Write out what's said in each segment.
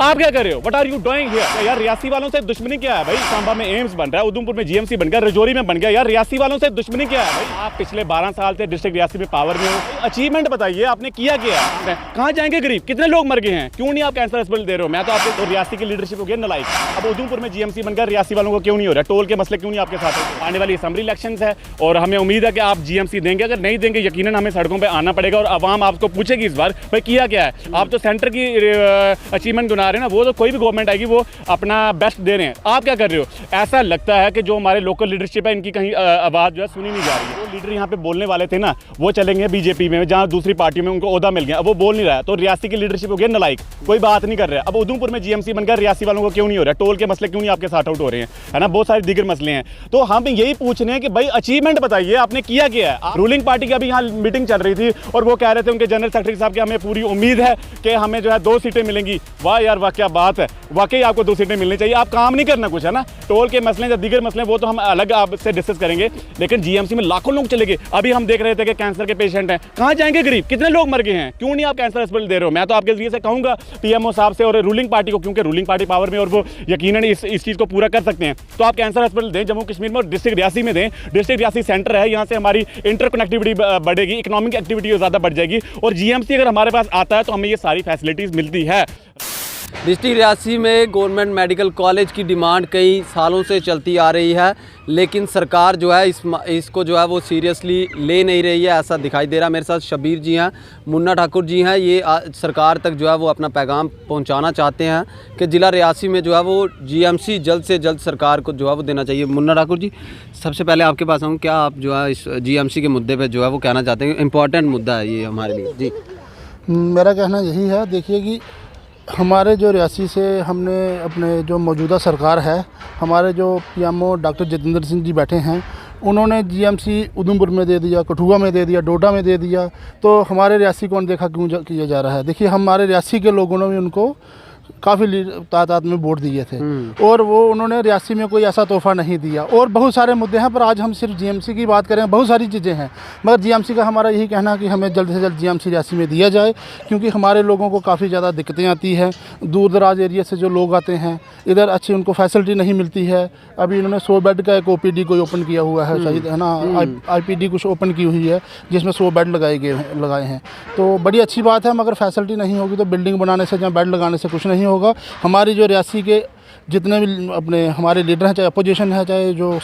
आप क्या कर रहे हो? What are you doing here? यार रियासी वालों से दुश्मनी क्या है भाई? सांबा में एम्स बन रहा है, उधमपुर में जीएमसी बन गया, रजौरी में बन गया। यार रियासी वालों से दुश्मनी क्या है भाई? आप पिछले 12 साल से डिस्ट्रिक्ट रियासी में पावर में हो, अचीवमेंट बताइए, आपने किया क्या है? कहाँ जाएंगे गरीब? कितने लोग मर गए हैं? क्यों नहीं आप कैंसर हॉस्पिटल दे रहे हो? मैं तो आपके रियासी की लीडरशिप हो गया नलायक। अब उधमपुर में जीएमसी बनकर रियासी वालों को क्यों नहीं हो रहा? टोल के मसले क्यों नहीं आपके साथ है? आने वाली असेंबली इलेक्शंस है और हमें उम्मीद है कि आप जीएमसी देंगे। अगर नहीं देंगे यकीनन हमें सड़कों पे आना पड़ेगा और आवाम आपको पूछेगी इस बार भाई किया क्या है। आप तो सेंटर की अचीवमेंट गिना रहे हैं ना, वो तो कोई भी गवर्नमेंट आएगी वो अपना बेस्ट दे रहे हैं, आप क्या कर रहे हो? ऐसा लगता है कि जो हमारे लोकल लीडरशिप है इनकी कहीं आवाज़ जो है सुनी नहीं जा रही है। वो लीडर यहाँ पे बोलने वाले थे ना, वो चलेंगे बीजेपी में, जहाँ दूसरी पार्टी में उनको ओहदा मिल गया, अब वो बोल नहीं रहा है। तो रियासी की लीडरशिप हो गया नलायक, कोई बात नहीं कर रहा है। अब उधमपुर में जीएमसी बनकर रियासी वालों को क्यों नहीं हो रहा? टोल के मसले क्यों नहीं आपके साथ आउट हो रहे हैं, है ना? बहुत सारे दीगर मसले हैं। तो हम यही पूछ रहे हैं कि भाई अचीवमेंट बताइए, आपने किया क्या है? रूलिंग पार्टी की अभी यहाँ मीटिंग चल रही थी और वो कह रहे थे उनके जनरल सेक्रेटरी साहब कि हमें पूरी उम्मीद है कि हमें जो है 2 सीटें मिलेंगी। वाह यार वाह, क्या बात है, वाकई आपको 2 सीटें मिलनी चाहिए। आप काम नहीं करना कुछ, है ना? टोल के मसले या दीगर मसले वो तो हम अलग आपसे डिस्कस करेंगे, लेकिन जीएमसी में लाखों लोग चले गए। अभी हम देख रहे थे कि कैंसर के पेशेंट हैं, कहाँ जाएंगे गरीब? कितने लोग मर गए हैं? क्यों नहीं आप कैंसर हॉस्पिटल दे रहे हो? मैं तो आपके जरिए से कहूँगा पीएमओ साहब से और रूलिंग पार्टी को, क्योंकि रूलिंग पार्टी पावर में और वो यकीनन इस चीज़ को पूरा कर सकते हैं। तो आप कैंसर हॉस्पिटल दें जम्मू कश्मीर में और डिस्ट्रिक्ट रियासी में दें। डिस्ट्रिक्ट रियासी सेंटर है, यहाँ से हमारी इंटर कनेक्टिविटी बढ़ेगी, इकोनॉमिक एक्टिविटी ज़्यादा बढ़ जाएगी और जीएमसी अगर हमारे पास आता है तो हमें ये सारी फैसिलिटीज़ मिलती है। डिस्ट्रिक्ट रियासी में गवर्नमेंट मेडिकल कॉलेज की डिमांड कई सालों से चलती आ रही है, लेकिन सरकार जो है इसको जो है वो सीरियसली ले नहीं रही है, ऐसा दिखाई दे रहा है। मेरे साथ शबीर जी हैं, मुन्ना ठाकुर जी हैं, ये सरकार तक जो है वो अपना पैगाम पहुंचाना चाहते हैं कि ज़िला रियासी में जो है वो जीएमसी जल्द से जल्द सरकार को जो है वो देना चाहिए। मुन्ना ठाकुर जी, सबसे पहले आपके पास आऊँ, क्या आप जो है इस जीएमसी के मुद्दे पर जो है वो कहना चाहते हैं? इम्पॉर्टेंट मुद्दा है ये हमारे लिए। जी, मेरा कहना यही है, देखिए कि हमारे जो रियासी से हमने अपने जो मौजूदा सरकार है, हमारे जो पीएमओ डॉक्टर जितेंद्र सिंह जी बैठे हैं, उन्होंने जीएमसी उधमपुर में दे दिया, कठुआ में दे दिया, डोडा में दे दिया, तो हमारे रियासी को अनदेखा क्यों किया जा रहा है? देखिए हमारे रियासी के लोगों ने भी उनको काफ़ी तादाद में वोट दिए थे और वो उन्होंने रियासी में कोई ऐसा तोहफा नहीं दिया। और बहुत सारे मुद्दे हैं, पर आज हम सिर्फ जीएमसी की बात करें, बहुत सारी चीज़ें हैं, मगर जीएमसी का हमारा यही कहना है कि हमें जल्द से जल्द जीएमसी रियासी में दिया जाए, क्योंकि हमारे लोगों को काफ़ी ज़्यादा दिक्कतें आती हैं। दूर दराज एरिया से जो लोग आते हैं इधर अच्छी उनको फैसिलिटी नहीं मिलती है। अभी इन्होंने 100 बेड का एक ओपीडी कोई ओपन किया हुआ है, शायद है ना, आईपीडी कुछ ओपन की हुई है जिसमें 100 बेड लगाए हैं, तो बड़ी अच्छी बात है। मगर फैसिलिटी नहीं होगी तो बिल्डिंग बनाने से या बेड लगाने से कुछ नहीं होगा। हमारी जो रियासी के जितने भी अपने हमारे लीडर हैं, चाहे अपोजिशन है, चाहे जो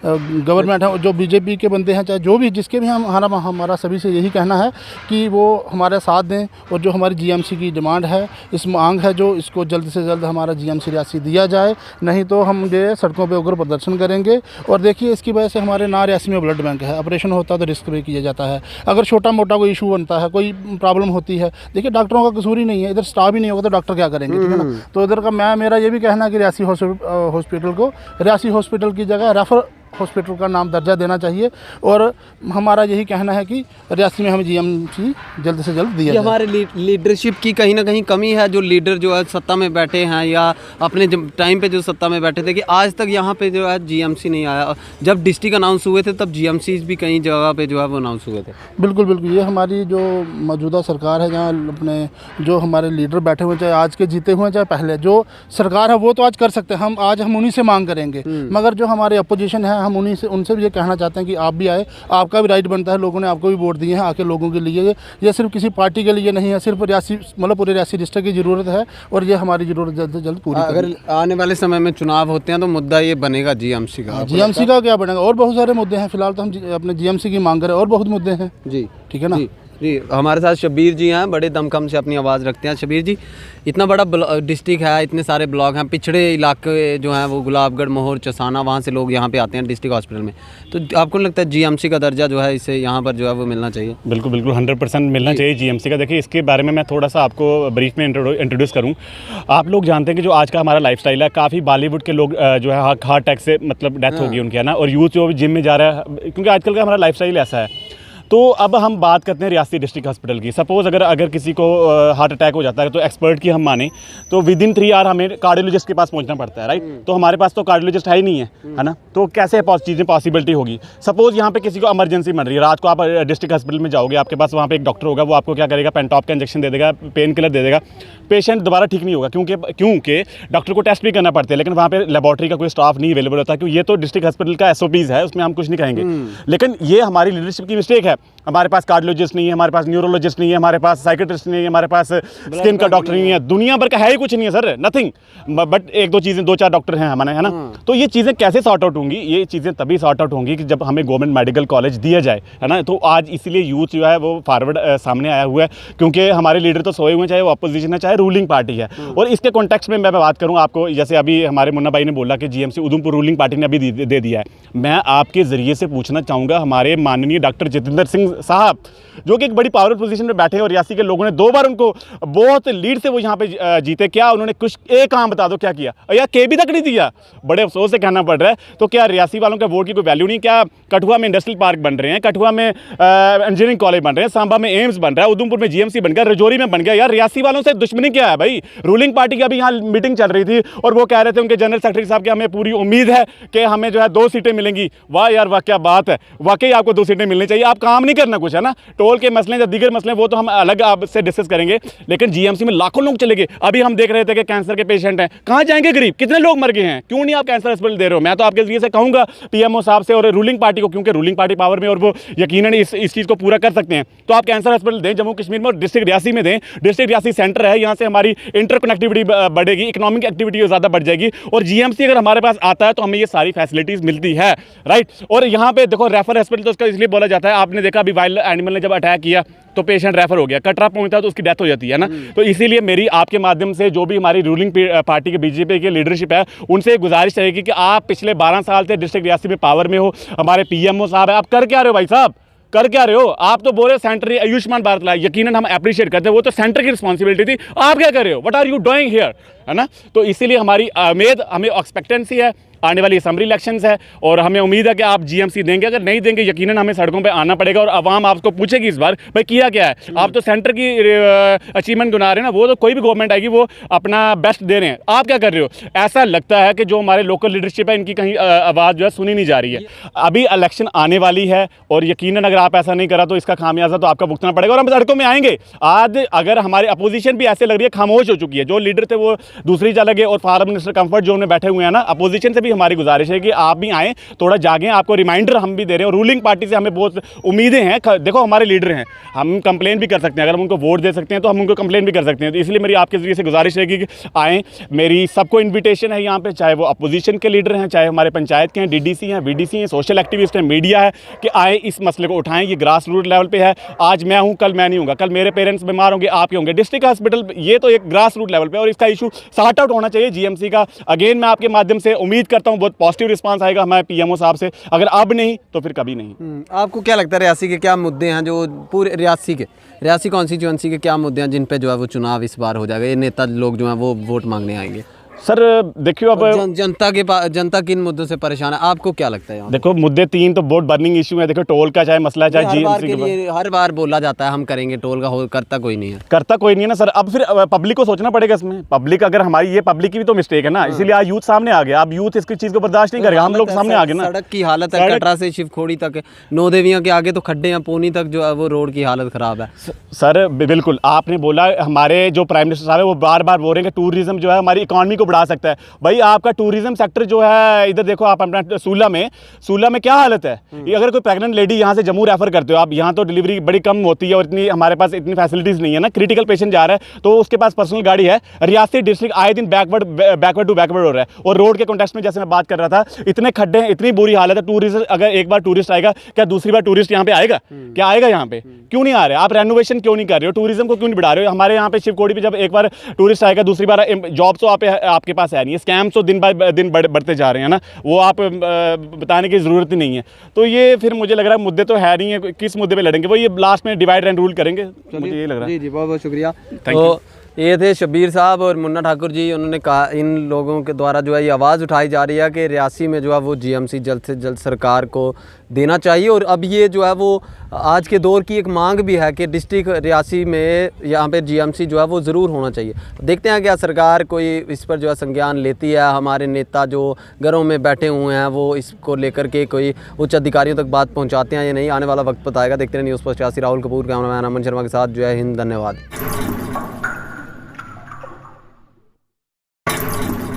गवर्नमेंट है, जो बीजेपी के बंदे हैं, चाहे जो भी जिसके भी हमारा सभी से यही कहना है कि वो हमारे साथ दें और जो हमारी जीएमसी की डिमांड है, इस मांग है जो, इसको जल्द से जल्द हमारा जीएमसी रियासी दिया जाए, नहीं तो हम जो सड़कों पे उग्र प्रदर्शन करेंगे। और देखिए इसकी वजह से हमारे ना रियासी में ब्लड बैंक है, ऑपरेशन होता है तो रिस्क भी किया जाता है। अगर छोटा मोटा कोई इशू बनता है, कोई प्रॉब्लम होती है, देखिए डॉक्टरों का कसूर ही नहीं है, इधर स्टाफ ही नहीं होगा तो डॉक्टर क्या करेंगे, ठीक है ना? तो इधर का मेरा ये भी कहना है कि रियासी हॉस्पिटल को रियासी हॉस्पिटल की जगह रेफर हॉस्पिटल का नाम दर्जा देना चाहिए। और हमारा यही कहना है कि रियासी में हमें जीएमसी जल्द से जल्द दिया जाए। हमारे लीडरशिप की कहीं ना कहीं कमी है, जो लीडर जो है सत्ता में बैठे हैं या अपने टाइम पे जो सत्ता में बैठे थे, कि आज तक यहाँ पे जो है जीएमसी नहीं आया। जब डिस्ट्रिक्ट अनाउंस हुए थे तब जीएमसी भी कई जगह पे जो है वो अनाउंस हुए थे। बिल्कुल बिल्कुल, ये हमारी जो मौजूदा सरकार है, जहाँ अपने जो हमारे लीडर बैठे हुए, चाहे आज के जीते हुए चाहे पहले जो सरकार है, वो तो आज कर सकते हैं, हम उन्हीं से मांग करेंगे। मगर जो हमारे अपोजिशन है, हम उनसे भी ये कहना चाहते हैं कि आप भी आए, आपका भी राइट बनता है, लोगों ने आपको भी वोट दिए हैं, आके लोगों के लिए, ये सिर्फ किसी पार्टी के लिए नहीं है, सिर्फ रियासी मतलब पूरे रियासी डिस्ट्रिक्ट की ज़रूरत है और ये हमारी ज़रूरत जल्द से जल्द पूरी। अगर आने वाले समय में चुनाव होते हैं तो मुद्दा ये बनेगा जीएमसी का। जीएमसी का क्या बनेगा? और बहुत सारे मुद्दे हैं, फिलहाल तो हम अपने जीएमसी की मांग करें, और बहुत मुद्दे हैं। जी, ठीक है ना? जी, हमारे साथ शबीर जी हैं, बड़े दमखम से अपनी आवाज़ रखते हैं। शबीर जी, इतना बड़ा डिस्ट्रिक्ट है, इतने सारे ब्लॉक हैं, पिछड़े इलाके जो हैं वो गुलाबगढ़, मोहर, चसाना, वहाँ से लोग यहाँ पे आते हैं डिस्ट्रिक्ट हॉस्पिटल में, तो आपको लगता है जीएमसी का दर्जा जो है इसे यहाँ पर जो है वो मिलना चाहिए? बिल्कुल बिल्कुल 100% मिलना चाहिए जीएमसी का। देखिए इसके बारे में मैं थोड़ा सा आपको ब्रीफ में इंट्रोड्यूस करूँ। आप लोग जानते हैं कि जो आज का हमारा लाइफस्टाइल है, काफ़ी बॉलीवुड के लोग जो है हार्ट अटैक से मतलब डेथ हो गई उनकी, है ना, और यूथ जो जिम में जा रहा है, क्योंकि आजकल का हमारा लाइफस्टाइल ऐसा है। तो अब हम बात करते हैं रियासी डिस्ट्रिक्ट हॉस्पिटल की। सपोज़ अगर किसी को हार्ट अटैक हो जाता है तो एक्सपर्ट की हम माने तो विद इन 3 आवर हमें कार्डियोलॉजिस्ट के पास पहुंचना पड़ता है, राइट? तो हमारे पास तो कार्डियोलॉजिस्ट है ही नहीं है ना, तो कैसे चीज़ें पॉसिबिलिटी होगी? सपोज़ यहाँ पे किसी को इमरजेंसी बन रही है, रात को आप डिस्ट्रिक्ट हॉस्पिटल में जाओगे, आपके पास वहाँ पे एक डॉक्टर होगा, वो आपको क्या करेगा, पेंटॉप का इंजेक्शन दे देगा, पेन किलर दे देगा, पेशेंट दोबारा ठीक नहीं होगा, क्योंकि डॉक्टर को टेस्ट भी करना पड़ता है, लेकिन वहाँ पे लेबॉर्ट्री का कोई स्टाफ नहीं अवेलेबल होता, क्योंकि ये तो डिस्ट्रिक्ट हॉस्पिटल का SOPs है, उसमें हम कुछ नहीं कहेंगे। लेकिन ये हमारी लीडरशिप की मिस्टेक है। हमारे पास कार्डियोलॉजिस्ट नहीं है, हमारे पास न्यूरोलॉजिस्ट नहीं है, हमारे पास साइकेट्रिस्ट नहीं है, हमारे पास स्किन का डॉक्टर नहीं है, दुनिया भर का है ही कुछ नहीं है सर, नथिंग बट एक दो चीज़ें, 2-4 डॉक्टर हैं हमारे, है ना। तो ये चीज़ें कैसे सॉर्ट आउट होंगी? ये चीज़ें तभी सॉर्ट आउट होंगी कि जब हमें गवर्नमेंट मेडिकल कॉलेज दिया जाए, है ना। तो आज इसीलिए यूथ जो है वो फॉरवर्ड सामने आया हुआ है, क्योंकि हमारे लीडर तो सोए हुए, चाहे वो अपोजिशन है चाहे रूलिंग पार्टी है। और इसके कॉन्टेक्स्ट में मैं बात करूँ आपको, जैसे अभी हमारे मुन्ना भाई ने बोला कि GMC उधमपुर रूलिंग पार्टी ने अभी दे दिया है। मैं आपके ज़रिए से पूछना चाहूँगा, हमारे माननीय डॉक्टर जितेंद्र सिंह साहब, जो कि एक बड़ी पावरफुल पोजीशन पे बैठे हैं और रियासी के लोगों ने 2 बार उनको बहुत लीड से वो यहाँ पे जीते, क्या उन्होंने कुछ एक काम बता दो क्या किया? या KB तक नहीं दिया, बड़े अफसोस से कहना पड़ रहा है। तो क्या रियासी वालों के वोट की कोई वैल्यू नहीं? क्या कठुआ में इंडस्ट्रियल पार्क बन रहे हैं, कठुआ में इंजीनियरिंग कॉलेज बन रहे हैं, सांबा में एम्स बन रहा है, उधमपुर में GMC बन गया, रजौरी में बन गया। यार रियासी वालों से दुश्मनी क्या है भाई? रूलिंग पार्टी की अभी यहाँ मीटिंग चल रही थी और वो कह रहे थे उनके जनरल सेक्रेटरी साहब कि हमें पूरी उम्मीद है कि हमें जो है 2 सीटें मिलेंगी। वाह यार वाह, क्या बात है, वाकई आपको 2 सीटें मिलनी चाहिए। आप काम नहीं करना कुछ, है ना। टोल के मसले या दीगर मसले वो तो हम अलग आपसे डिस्कस करेंगे, लेकिन GMC में लाखों लोग चले गए। अभी हम देख रहे थे कि कैंसर के पेशेंट हैं, कहाँ जाएंगे गरीब? कितने लोग मर गए हैं? क्यों नहीं आप कैंसर हॉस्पिटल दे रहे हो? मैं तो आपके जरिए से कहूँगा PMO साहब से और रूलिंग पार्टी को, क्योंकि रूलिंग पार्टी पावर में और वो यकीनन इस चीज़ को पूरा कर सकते हैं। तो आप कैंसर हॉस्पिटल दें जम्मू कश्मीर में और डिस्ट्रिक्ट रियासी में दें। डिस्ट्रिक्ट रियासी सेंटर है, यहाँ से हमारी इंटर कनेक्टिविटी बढ़ेगी, इकोनॉमिक एक्टिविटी ज़्यादा बढ़ जाएगी और GMC अगर हमारे पास आता है तो हमें ये सारी फैसिलिटीज़ मिलती है, राइट। और यहाँ पे देखो रेफर हॉस्पिटल तो उसका इसलिए बोला जाता है, आपने देखा अभी वाइल्ड एनिमल ने जब अटैक किया तो पेशेंट रेफर हो गया, कटरा पहुंचता तो उसकी डेथ हो जाती है ना। तो इसीलिए मेरी आपके माध्यम से जो भी हमारी रूलिंग पार्टी के BJP की लीडरशिप है उनसे गुजारिश रहेगी कि आप पिछले 12 साल से डिस्ट्रिक्ट रियासी में पावर में हो, हमारे PMO साहब है, आप कर क्या रहे हो भाई साहब? कर क्या रहे हो? आप तो बोल रहे सेंटर ने आयुष्मान भारत लाया, यकीनन हम अप्रिशिएट करते हैं, वो तो सेंटर की रिस्पॉन्सिबिलिटी थी। आप क्या कर रहे हो? What are you doing here, है ना। तो इसीलिए हमारी उम्मीद, हमें एक्सपेक्टेंसी है, आने वाली असेंबली इलेक्शंस है और हमें उम्मीद है कि आप GMC देंगे। अगर नहीं देंगे यकीनन हमें सड़कों पे आना पड़ेगा और आवाम आपको पूछेगी इस बार भाई किया क्या है। आप तो सेंटर की अचीवमेंट गिना रहे हैं ना, वो तो कोई भी गवर्नमेंट आएगी वो अपना बेस्ट दे रहे हैं, आप क्या कर रहे हो? ऐसा लगता है कि जो हमारे लोकल लीडरशिप है इनकी कहीं आवाज़ जो है सुनी नहीं जा रही है। अभी इलेक्शन आने वाली है और यकीनन अगर आप ऐसा नहीं करा तो इसका खामियाजा तो आपका भुगतना पड़ेगा और हम सड़कों में आएंगे। आज अगर हमारी अपोजिशन भी ऐसे लग रही है खामोश हो चुकी है, जो लीडर थे वो दूसरी जगह गए और फॉरेन मिनिस्टर कंफर्ट जोन में बैठे हुए हैं ना, अपोजिशन से भी हमारी गुजारिश है कि आप भी आएँ, थोड़ा जागें। आपको रिमाइंडर हम भी दे रहे हैं और रूलिंग पार्टी से हमें बहुत उम्मीदें हैं। देखो हमारे लीडर हैं, हम कंप्लेन भी कर सकते हैं, अगर हम उनको वोट दे सकते हैं तो हम उनको कंप्लेन भी कर सकते हैं। तो इसलिए मेरी आपके जरिए से गुजारिश रहेगी कि आएँ। मेरी सबको इन्विटेशन है यहाँ पे, चाहे वो अपोजिशन के लीडर हैं, चाहे हमारे पंचायत के हैं, DDC हैं, VDC हैं, सोशल एक्टिविस्ट हैं, मीडिया है, कि आए इस मसले को उठाएं। ये ग्रास रूट लेवल पे है। आज मैं हूँ, कल मैं नहीं हूँगा, कल मेरे पेरेंट्स बीमार होंगे, आप ही होंगे। डिस्ट्रिक्ट हॉस्पिटल ये तो एक ग्रास रूट लेवल पे और इसका इशू सॉर्ट आउट होना चाहिए GMC का। अगेन मैं आपके माध्यम से उम्मीद करता हूँ बहुत पॉजिटिव रिस्पांस आएगा हमारे PMO साहब से, अगर अब नहीं तो फिर कभी नहीं। आपको क्या लगता है रियासी के क्या मुद्दे हैं जो पूरे रियासी कॉन्स्टिट्यूंसी के क्या मुद्दे हैं जिन पे जो है वो चुनाव इस बार हो जाएगा, ये नेता लोग जो हैं वो वोट मांगने आएंगे? सर देखियो अब जनता किन मुद्दों से परेशान है, आपको क्या लगता है? देखो मुद्दे 3 तो बहुत बर्निंग इशू है। देखो टोल का चाहे मसला चाहे GMC के हर बार बोला जाता है हम करेंगे टोल का, करता कोई नहीं है ना सर। अब फिर पब्लिक को सोचना पड़ेगा इसमें। पब्लिक अगर हमारी ये पब्लिक की भी तो मिस्टेक है ना, इसीलिए आज यूथ सामने आ गया। अब यूथ इसकी चीज़ को बर्दाश्त नहीं करेगा, हम लोग सामने आ गए ना। सड़क की हालत है, कटरा से शिवखोड़ी तक, नौदेवियाँ के आगे तो खड्डे हैं, पूनी तक जो है वो रोड की हालत ख़राब है। सर बिल्कुल आपने बोला, हमारे जो प्राइम मिनिस्टर साहब है वो बार बार बोल रहे हैं कि टूरिज्म जो है हमारी इकॉनमी को बढ़ा सकता है। भाई आपका टूरिज्म सेक्टर जो है, इधर देखो आप अपना सूला में क्या हालत है। अगर कोई प्रेग्नेंट लेडी यहाँ से जम्मू रेफर करते हो आप, यहाँ तो डिलीवरी बड़ी कम होती है और इतनी हमारे पास इतनी फैसिलिटीज़ नहीं है ना। क्रिटिकल पेशेंट जा रहा है तो उसके पास पर्सनल गाड़ी है। रियासी डिस्ट्रिक्ट आए दिन बैकवर्ड हो रहा है और रोड के कॉन्टेक्स्ट में जैसे मैं बात कर रहा था, इतने खड्डे हैं, इतनी बुरी हालत है। टूरिस्ट अगर एक बार टूरिस्ट आएगा, क्या दूसरी बार टूरिस्ट यहाँ पे आएगा? क्या आएगा यहाँ पे? क्यों नहीं आ रहे? आप रेनोवेशन क्यों नहीं कर रहे हो? टूरिज्म को क्यों नहीं बढ़ा रहे हो? हमारे यहाँ पे शिवखोड़ी पे जब एक बार टूरिस्ट आएगा, दूसरी बार जॉब तो आपके पास है नहीं, स्कैम्स तो दिन बाय दिन बढ़ते जा रहे हैं ना, वो आप बताने की ज़रूरत ही नहीं है। तो ये फिर मुझे लग रहा है मुद्दे तो है नहीं है, किस मुद्दे पे लड़ेंगे? वो ये लास्ट में डिवाइड एंड रूल करेंगे, मुझे ये लग रहा है। जी बहुत बहुत शुक्रिया। Thank you. ये थे शब्बीर साहब और मुन्ना ठाकुर जी। उन्होंने कहा इन लोगों के द्वारा जो है ये आवाज़ उठाई जा रही है कि रियासी में जो है वो GMC जल्द से जल्द सरकार को देना चाहिए। और अब ये जो है वो आज के दौर की एक मांग भी है कि डिस्ट्रिक्ट रियासी में यहाँ पे GMC जो है वो ज़रूर होना चाहिए। देखते हैं क्या सरकार कोई इस पर जो है संज्ञान लेती है। हमारे नेता जो घरों में बैठे हुए हैं वो इसको लेकर के कोई उच्च अधिकारियों तक बात पहुँचाते हैं या नहीं, आने वाला वक्त बताएगा। देखते हैं news post 86 Rahul Kapoor, cameraman Aman Sharma के साथ जो है हिंद। धन्यवाद।